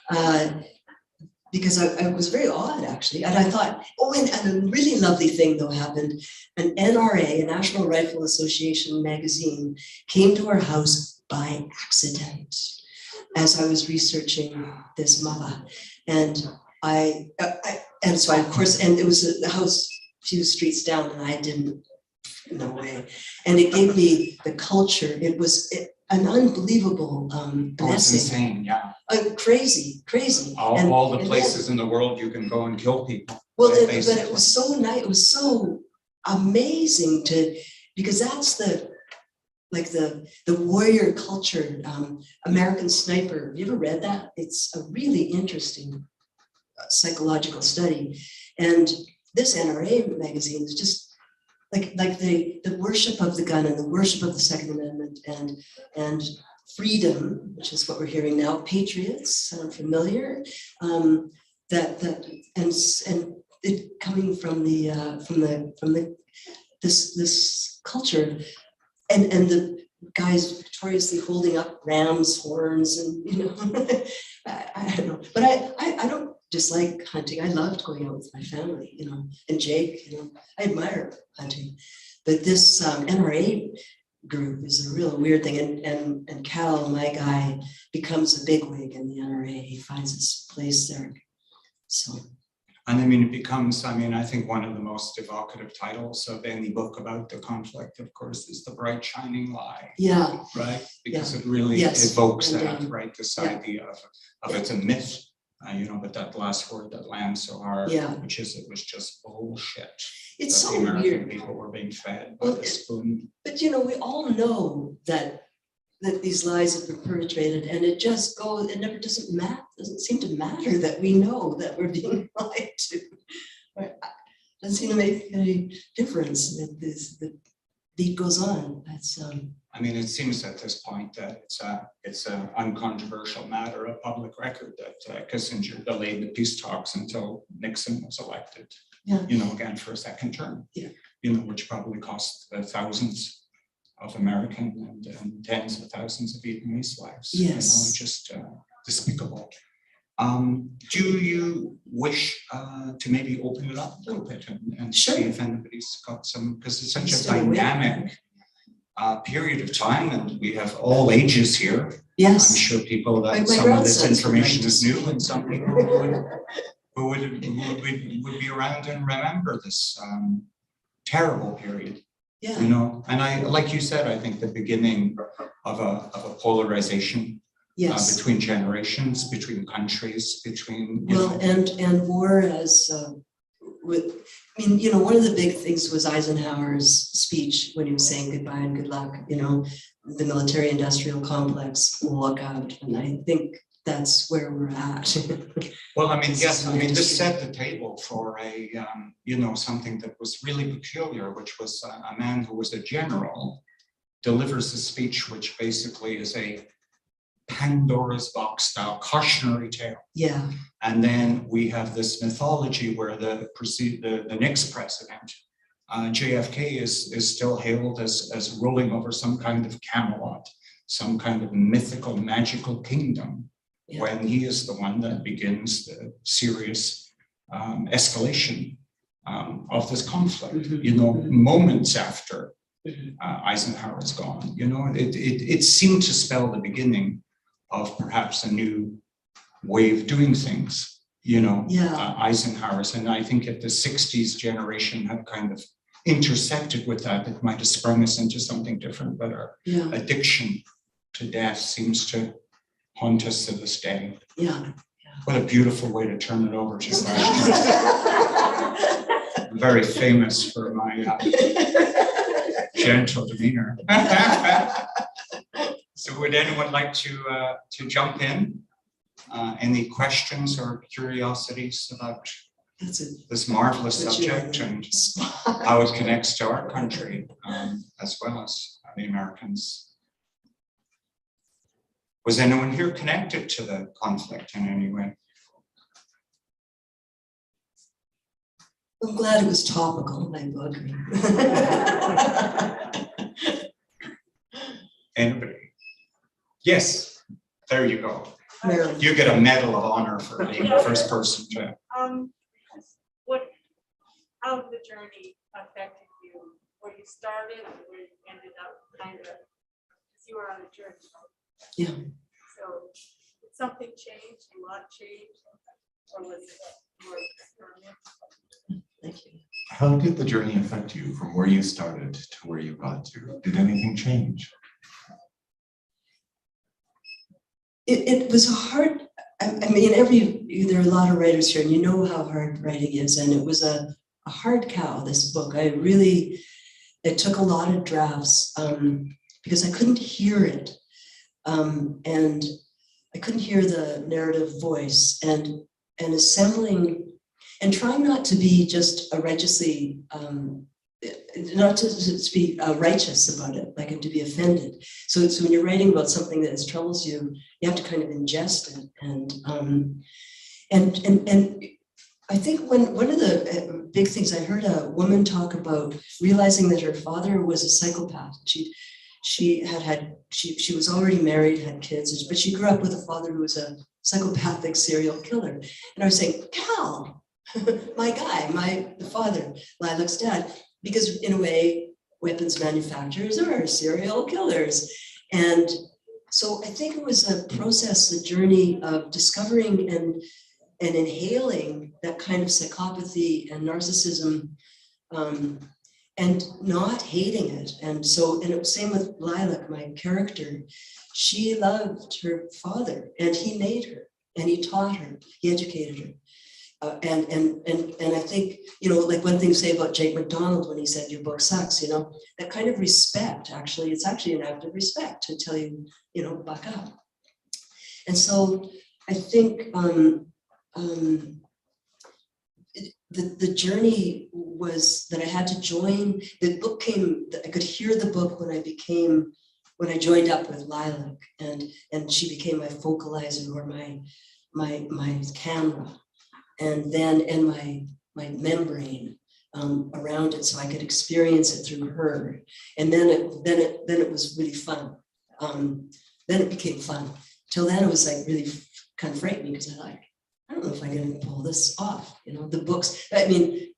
Because I was very awed, actually. And I thought, and a really lovely thing, though, happened. An NRA, a National Rifle Association magazine, came to our house by accident as I was researching this mother. And so of course, and it was the house a few streets down, and I didn't, no way. And it gave me the culture. It was an unbelievable blessing. It's insane, yeah. Crazy. All the places in the world you can go and kill people. Well, but it was so nice. It was so amazing because that's the warrior culture, American Sniper. Have you ever read that? It's a really interesting psychological study. And this NRA magazine is just like the worship of the gun and the worship of the Second Amendment and freedom, which is what we're hearing now. Patriots sound familiar. That and it coming from this culture, and the guys victoriously holding up ram's horns, and I don't know, but I don't dislike hunting. I loved going out with my family, and Jake, I admire hunting, but this NRA group is a real weird thing, and Cal, my guy, becomes a bigwig in the NRA. He finds his place there. So. And it becomes, I think one of the most evocative titles of any book about the conflict, of course, is The Bright Shining Lie. Yeah. Right? Because it really evokes that, right? This idea of it's a myth, but that last word that lands so hard, which is it was just bullshit. It's so the American weird. People were being fed by the spoon. But we all know that these lies have been perpetrated, and it just goes, it never doesn't seem to matter that we know that we're being lied to. Right? Doesn't seem to make any difference that the beat goes on. That's it seems at this point that it's an uncontroversial matter of public record that Kissinger delayed the peace talks until Nixon was elected. Yeah. Again for a second term. Yeah. Which probably cost thousands of American and tens of thousands of Vietnamese lives. Yes. Just despicable. Do you wish to maybe open it up a little bit and Sure. see if anybody's got some, because it's such a dynamic period of time, and we have all ages here. Yes. I'm sure people that My some of this grandson's information right. is new, and some people who would be around and remember this terrible period. Yeah. And I, like you said, I think the beginning of a polarization between generations, between countries, between and war as one of the big things was Eisenhower's speech when he was saying goodbye and good luck. The military-industrial complex will look out, and I think that's where we're at. Well, yes, this set the table for a, something that was really peculiar, which was a man who was a general delivers a speech which basically is a Pandora's box style cautionary tale. Yeah. And then we have this mythology where the next president, JFK, is still hailed as ruling over some kind of Camelot, some kind of mythical, magical kingdom, Yeah. when he is the one that begins the serious escalation of this conflict. Mhm. You know, moments after Mhm. Eisenhower is gone, you know, it seemed to spell the beginning of perhaps a new way of doing things, you know, Yeah. Eisenhower's. And I think if the 60s generation had kind of intersected with that, it might have sprung us into something different, but our Yeah. addiction to death seems to haunt us to this day. Yeah. What a beautiful way to turn it over to Sebastian. I'm very famous for my gentle demeanor. So would anyone like to jump in? Any questions or curiosities about this marvelous subject and how it connects to our country, as well as the Americans? Was anyone here connected to the conflict in any way? I'm glad it was topical, my book. Anybody? Yes, there you go. Marilyn. You get a medal of honor for being the first person to. How the journey affected you, where you started and where you ended up, kind of, because you were on a journey. Yeah. So did something change, a lot changed, or was it more experimental? Thank you. How did the journey affect you from where you started to where you got to? Did anything change? It was hard. I mean, there are a lot of writers here, and you know how hard writing is, and it was a hard cow, this book. It took a lot of drafts because I couldn't hear it. And I couldn't hear the narrative voice, and assembling and trying not to be just a righteously, not to be righteous about it, like to be offended. So when you're writing about something that troubles you, you have to kind of ingest it. And I think one of the big things, I heard a woman talk about realizing that her father was a psychopath. She was already married, had kids, but she grew up with a father who was a psychopathic serial killer. And I was saying, Cal, my guy, the father, Lilac's dad, because in a way, weapons manufacturers are serial killers. And so I think it was a process, the journey of discovering and inhaling that kind of psychopathy and narcissism, and not hating it. And it was same with Lilac, my character. She loved her father, and he made her, and he taught her, he educated her. And I think, you know, like one thing to say about Jake McDonald when he said your book sucks, you know, that kind of respect, actually, it's actually an act of respect to tell you, you know, buck up. And so I think the journey was that I had to join, the book came, I could hear the book when I joined up with Lilac, and she became my focalizer, or my camera, and my membrane around it, so I could experience it through her. And then it was really fun. Then it became fun. Till then it was like really kind of frightening, because I don't know if I'm going to pull this off. You know, the books, I mean,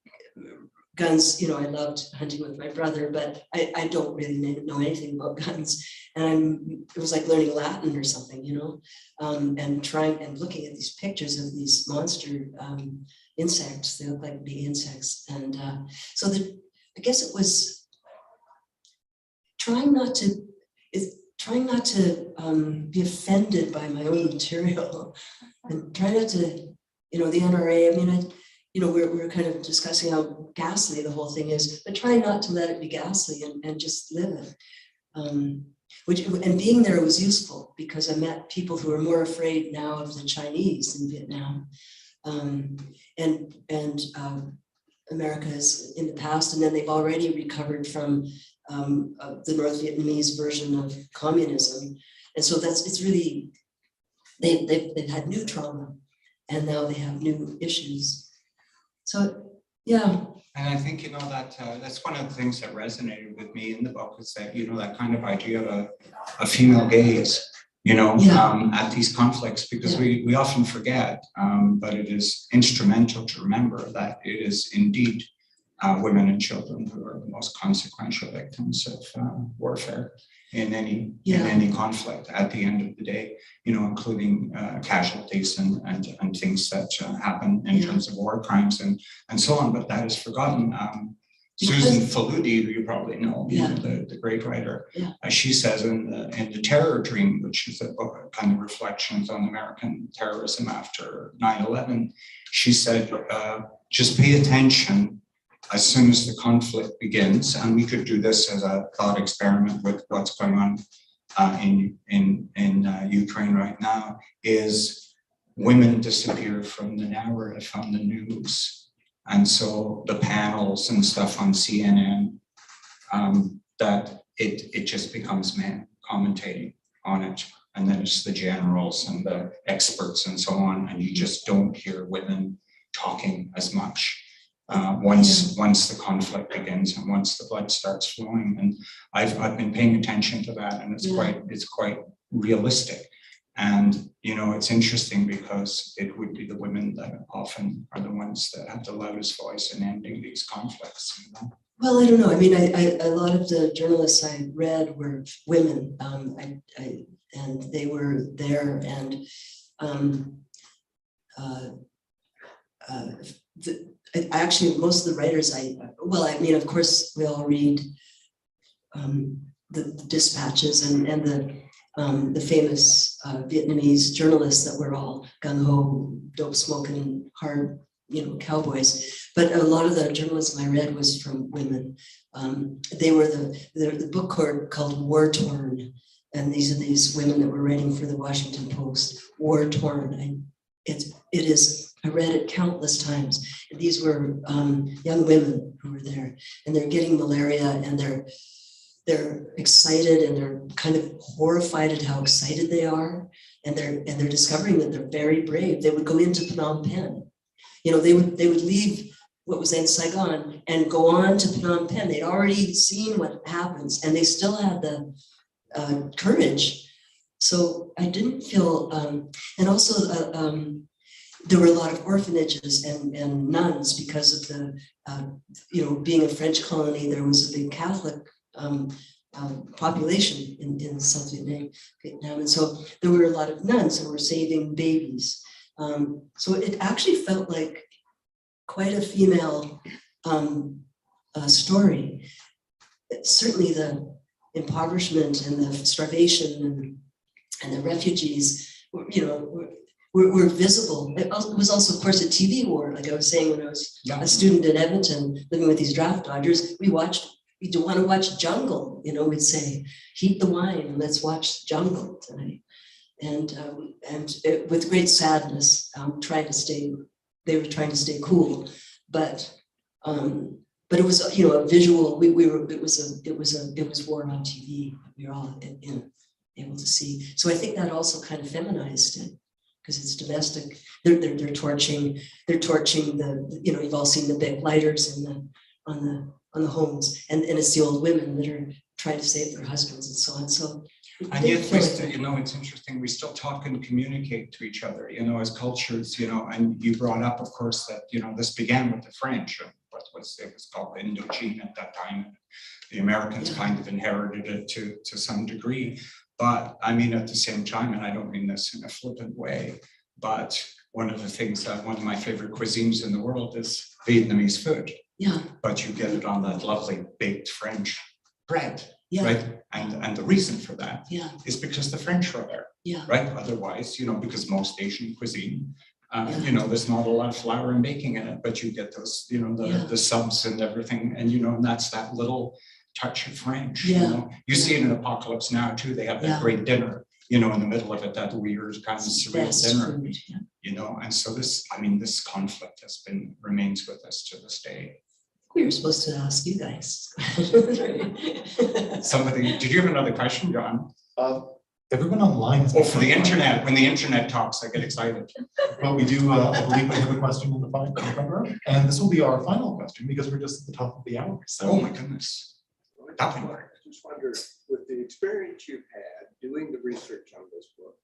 guns, you know, I loved hunting with my brother, but I don't really know anything about guns. And it was like learning Latin or something, you know, and trying and looking at these pictures of these monster insects. They look like big insects. And so I guess it was trying not to be offended by my own material, and try not to, you know, the NRA, I mean, we're kind of discussing how ghastly the whole thing is, but try not to let it be ghastly and just live it. And being there was useful, because I met people who are more afraid now of the Chinese in Vietnam. And America is in the past, and then they've already recovered from the North Vietnamese version of communism. And so it's really, they've had new trauma, and now they have new issues. So Yeah, And I think, that that's one of the things that resonated with me in the book is that, that kind of idea of a female gaze, Yeah. at these conflicts, because Yeah. we often forget, but it is instrumental to remember that it is indeed women and children who are the most consequential victims of warfare in any conflict at the end of the day, including casualties and things that happen in terms of war crimes and so on. But that is forgotten. Susan Faludi, who you probably know, the great writer, she says in the Terror Dream, which is a book, kind of reflections on American terrorism after 9/11, she said, just pay attention as soon as the conflict begins, and we could do this as a thought experiment with what's going on in Ukraine right now, is women disappear from the narrative on the news. And so the panels and stuff on CNN, that it just becomes men commentating on it. And then it's the generals and the experts and so on, and you just don't hear women talking as much. Once the conflict begins and once the blood starts flowing, and I've been paying attention to that, and it's quite realistic. And it's interesting because it would be the women that often are the ones that have the loudest voice in ending these conflicts. Well, I don't know. I mean, a lot of the journalists I read were women, and they were there, and actually, most of the writers of course, we all read the dispatches and the famous Vietnamese journalists that were all gung-ho, dope smoking, hard, cowboys. But a lot of the journalism I read was from women. They were the book called War Torn, and these are these women that were writing for the Washington Post. War Torn. It is. I read it countless times. And these were young women who were there, and they're getting malaria, and they're excited, and they're kind of horrified at how excited they are, and they're discovering that they're very brave. They would go into Phnom Penh. They would leave what was in Saigon and go on to Phnom Penh. They'd already seen what happens, and they still had the courage. So I didn't feel, and also there were a lot of orphanages and nuns because of the, being a French colony, there was a big Catholic population in South Vietnam. And so there were a lot of nuns who were saving babies. So it actually felt like quite a female story. Certainly the impoverishment and the starvation and the refugees, were visible. It was also, of course, a TV war. Like I was saying, when I was a student in Edmonton, living with these draft dodgers, we do want to watch Jungle. We'd say, heat the wine and let's watch Jungle tonight. And with great sadness, they were trying to stay cool, but it was a visual. It was war on TV. We were all able to see. So I think that also kind of feminized it, because it's domestic. They're torching the, you've all seen the big lighters on the homes, and it's the old women that are trying to save their husbands and so on. So and yet we still, it's interesting, we still talk and communicate to each other, as cultures, and you brought up, of course, that, this began with the French, and it was called Indochine at that time. The Americans kind of inherited it to some degree. But I mean, at the same time, and I don't mean this in a flippant way, but one of the things that one of my favorite cuisines in the world is Vietnamese food. Yeah. But you get it on that lovely baked French bread, yeah. right? And the reason for that yeah. is because the French are there, yeah. right? Otherwise, because most Asian cuisine, there's not a lot of flour and baking in it, but you get those, the subs and everything, and and that's that little touch of French. You see it in Apocalypse Now too. They have that great dinner, in the middle of it, that weird kind of surreal dinner, food, and so this conflict remains with us to this day. We were supposed to ask you guys. Did you have another question, John? Everyone online is. Oh, for the internet, when the internet talks, I get excited. But we do, I believe we have a question in the front row, and this will be our final question because we're just at the top of the hour. So, Oh my goodness. That one. I just wonder, with the experience you've had doing the research on this book,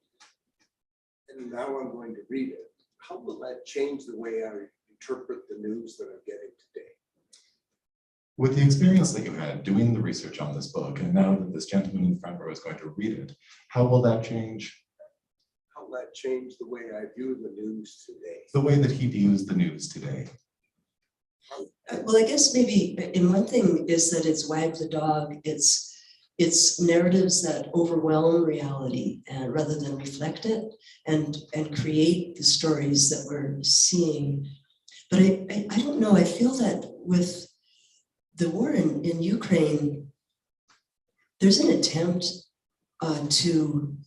and now I'm going to read it, how will that change the way I interpret the news that I'm getting today? with the experience that you had doing the research on this book, and now that this gentleman in the front row is going to read it, how will that change? How will that change the way I view the news today? The way that he views the news today. Well, I guess maybe in one thing is that it's wag the dog. It's narratives that overwhelm reality and rather than reflect it and create the stories that we're seeing. But I don't know. I feel that with the war in Ukraine, there's an attempt to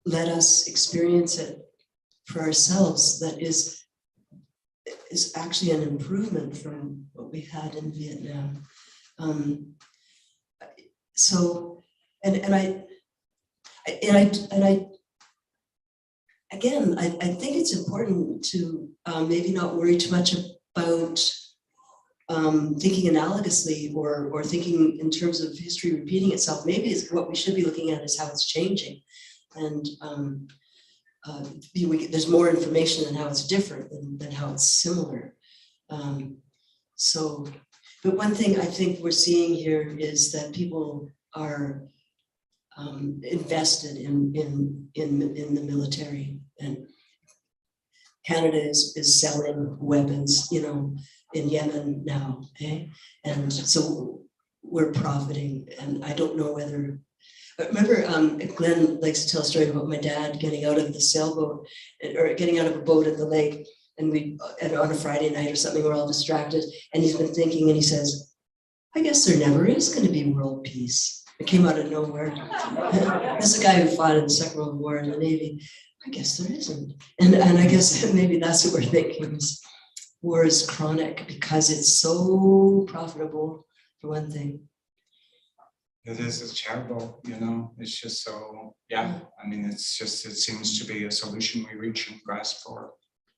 let us experience it for ourselves that is actually an improvement from what we had in Vietnam. So, and I again, I think it's important to maybe not worry too much about thinking analogously or thinking in terms of history repeating itself. Maybe it's what we should be looking at is how it's changing. And there's more information on how it's different than how it's similar. But one thing I think we're seeing here is that people are invested in the military, and Canada is selling weapons, in Yemen now, okay? And so we're profiting, and I don't know whether. Remember, Glenn likes to tell a story about my dad getting out of the sailboat or getting out of a boat in the lake, and on a Friday night or something, we're all distracted, and he's been thinking, and he says, "I guess there never is going to be world peace." It came out of nowhere. This is a guy who fought in the Second World War in the Navy. I guess there isn't, and I guess maybe that's what we're thinking. Is war is chronic because it's so profitable, for one thing. It's terrible, it's just so, yeah. I mean, it seems to be a solution we reach and grasp for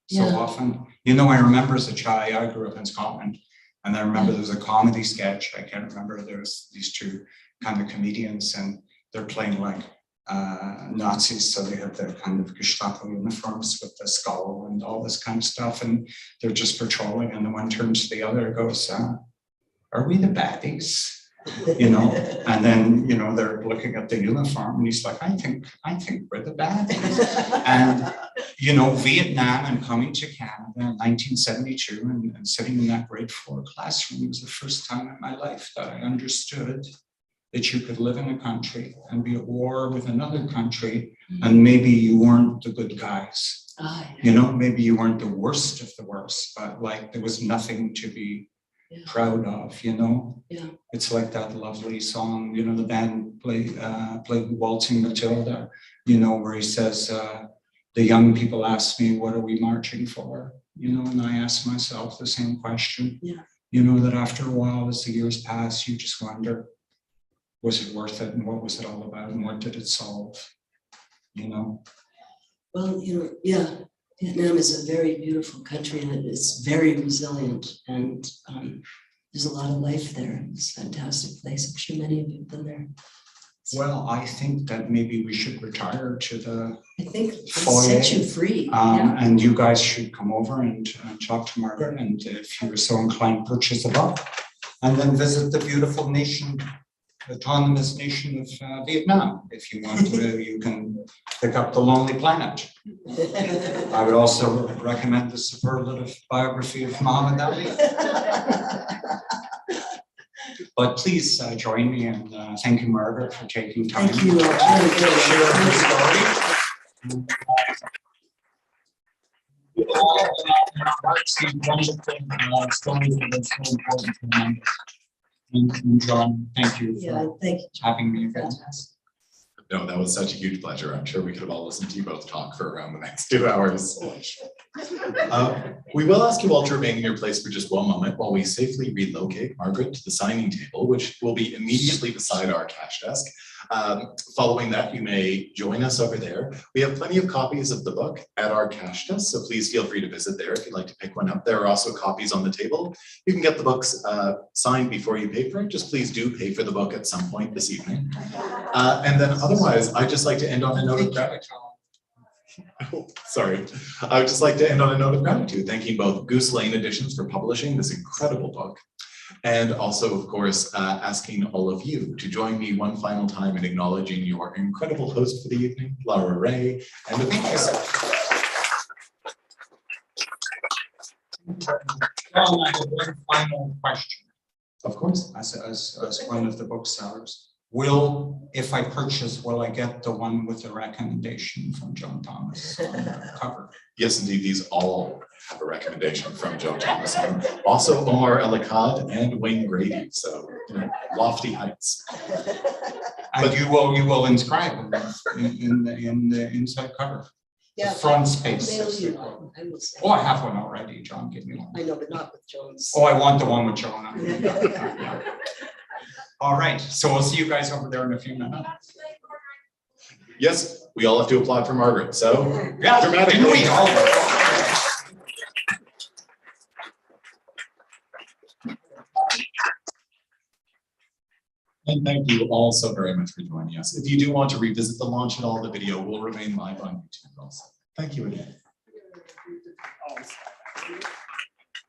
so often. I remember as a child, I grew up in Scotland, and I remember there was a comedy sketch, I can't remember, there was these two kind of comedians, and they're playing like Nazis, so they have their kind of Gestapo uniforms with the skull and all this kind of stuff, and they're just patrolling, and the one turns to the other and goes, "Are we the baddies?" And then they're looking at the uniform, and he's like, I think we're the baddies. And Vietnam and coming to Canada in 1972 and sitting in that grade 4 classroom was the first time in my life that I understood that you could live in a country and be at war with another country, and maybe you weren't the good guys. Maybe you weren't the worst of the worst, but like there was nothing to be proud of, It's like that lovely song, the band played Waltzing Matilda, where he says, the young people ask me, what are we marching for? And I ask myself the same question. That after a while, as the years pass, you just wonder, was it worth it? And what was it all about? And what did it solve? Well, Vietnam is a very beautiful country, and it's very resilient, and there's a lot of life there. It's a fantastic place. I'm sure many of you have been there. Well, I think that maybe we should retire to the foyer. Set you free. And you guys should come over and talk to Margaret, and if you were so inclined, purchase a book, and then visit the beautiful nation, autonomous nation of Vietnam. If you want to, you can pick up The Lonely Planet. I would also recommend the superlative biography of Muhammad Ali. But please join me and thank you, Margaret, for taking time. Thank you. To share her story. We all in our hearts see wonderful stories that are so important to remember. And John, thank you for having me again. Fantastic. No, that was such a huge pleasure. I'm sure we could have all listened to you both talk for around the next 2 hours. We will ask you all to remain in your place for just one moment while we safely relocate Margaret to the signing table, which will be immediately beside our cash desk. Following that, you may join us over there. We have plenty of copies of the book at our cash desk, so please feel free to visit there if you'd like to pick one up. There are also copies on the table. You can get the books signed before you pay for it. Just please do pay for the book at some point this evening. And then otherwise, I'd just like to end on a note of gratitude. Sorry. I would just like to end on a note of gratitude, thanking both Goose Lane Editions for publishing this incredible book, and also, of course, asking all of you to join me one final time in acknowledging your incredible host for the evening, Lara Rae, and of course, Well, I have one final question. of course, As one of the booksellers. If I purchase, will I get the one with the recommendation from Joan Thomas on the cover? yes, indeed, these all have a recommendation from Joan Thomas, and also Omar Elikad and Wayne Grady, so lofty heights. And you will inscribe them in the inside cover. Yeah, Front space. mail you one, I will say. Oh, I have one already, John, give me one. I know, but not with Jones. Oh, I want the one with Joan on it. All right, so we'll see you guys over there in a few minutes. Yes, we all have to applaud for Margaret, so Yeah, dramatically. didn't we all? And thank you all so very much for joining us. If you do want to revisit the launch at all, the video will remain live on YouTube also. Thank you again.